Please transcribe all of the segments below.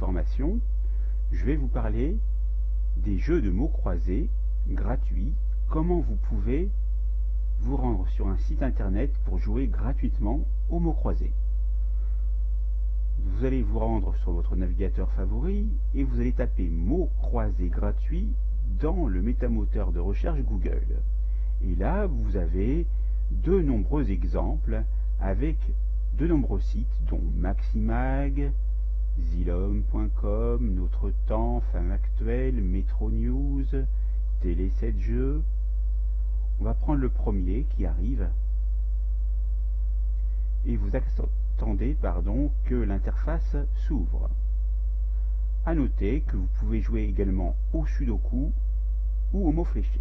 formation, je vais vous parler des jeux de mots croisés gratuits, comment vous pouvez vous rendre sur un site internet pour jouer gratuitement aux mots croisés. Vous allez vous rendre sur votre navigateur favori et vous allez taper mots croisés gratuits dans le métamoteur de recherche Google. Et là, vous avez de nombreux exemples avec de nombreux sites dont Maximag, Zilom.com, Notre Temps, Femme Actuelle, Metro News, Télé 7 Jeux. On va prendre le premier qui arrive et vous attendez que l'interface s'ouvre. A noter que vous pouvez jouer également au Sudoku ou au mot fléché.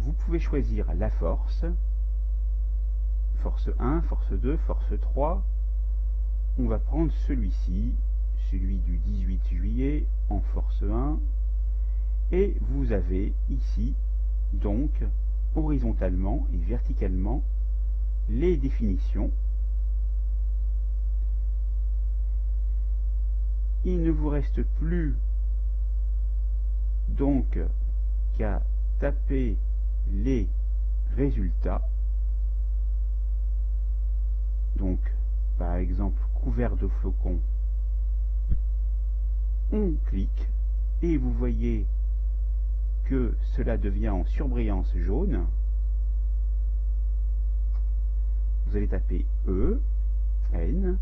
Vous pouvez choisir la force, force 1, force 2, force 3. On va prendre celui-ci, celui du 18 juillet en force 1. Et vous avez ici, donc, horizontalement et verticalement, les définitions. Il ne vous reste plus donc qu'à taper les résultats. Donc, par exemple, couvert de flocons. On clique et vous voyez que cela devient en surbrillance jaune. Vous allez taper E, N,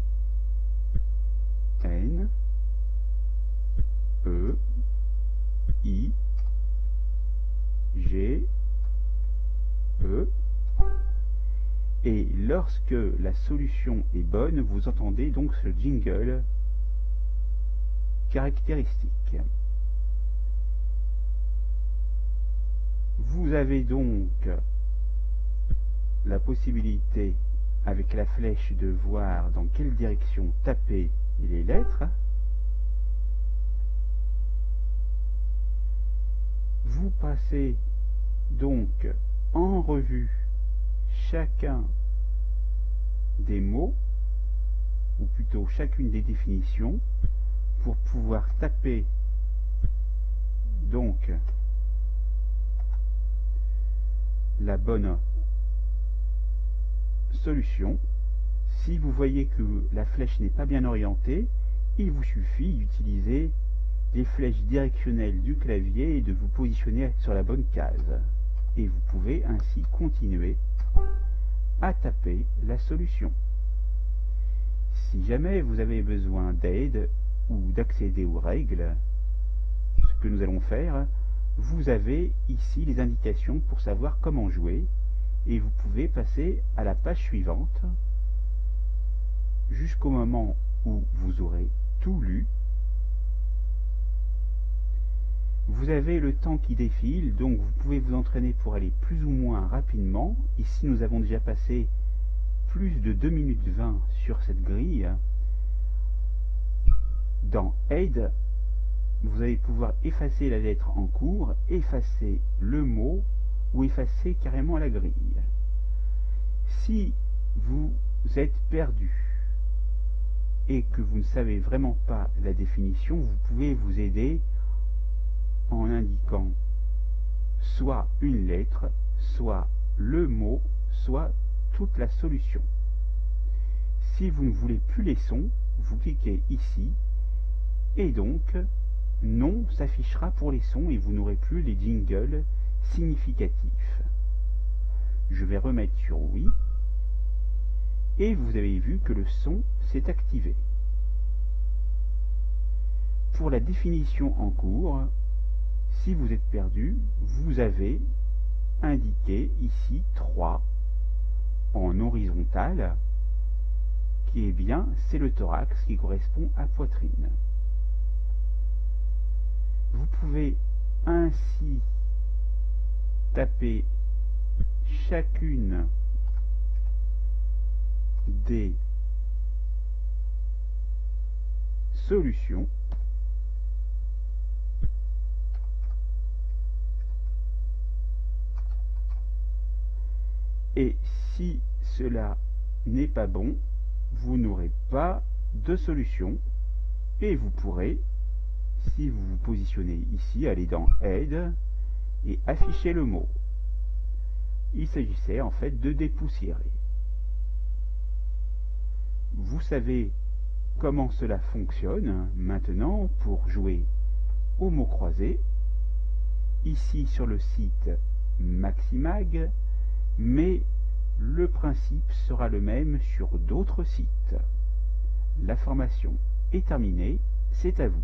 N, E, I, G, E. Et lorsque la solution est bonne, vous entendez donc ce jingle caractéristique. Vous avez donc la possibilité, avec la flèche, de voir dans quelle direction taper les lettres. Vous passez donc en revue chacun des mots, ou plutôt chacune des définitions, pour pouvoir taper donc la bonne solution. Si vous voyez que la flèche n'est pas bien orientée, il vous suffit d'utiliser les flèches directionnelles du clavier et de vous positionner sur la bonne case. Et vous pouvez ainsi continuer à taper la solution. Si jamais vous avez besoin d'aide ou d'accéder aux règles, ce que nous allons faire, vous avez ici les indications pour savoir comment jouer et vous pouvez passer à la page suivante jusqu'au moment où vous aurez tout lu. Vous avez le temps qui défile, donc vous pouvez vous entraîner pour aller plus ou moins rapidement. Ici, nous avons déjà passé plus de 2 minutes 20 sur cette grille. Dans Aide, vous allez pouvoir effacer la lettre en cours, effacer le mot ou effacer carrément la grille. Si vous êtes perdu et que vous ne savez vraiment pas la définition, vous pouvez vous aider en indiquant soit une lettre, soit le mot, soit toute la solution. Si vous ne voulez plus les sons, vous cliquez ici et donc non s'affichera pour les sons et vous n'aurez plus les jingles significatifs. Je vais remettre sur oui et vous avez vu que le son s'est activé. Pour la définition en cours, si vous êtes perdu, vous avez indiqué ici 3 en horizontal, qui est bien, c'est le thorax qui correspond à poitrine. Vous pouvez ainsi taper chacune des solutions et si cela n'est pas bon, vous n'aurez pas de solution Et vous pourrez, si vous vous positionnez ici, aller dans Aide et afficher le mot. Il s'agissait en fait de dépoussiérer. Vous savez comment cela fonctionne maintenant pour jouer au mot croisé, ici sur le site Maximag, mais le principe sera le même sur d'autres sites. La formation est terminée, c'est à vous.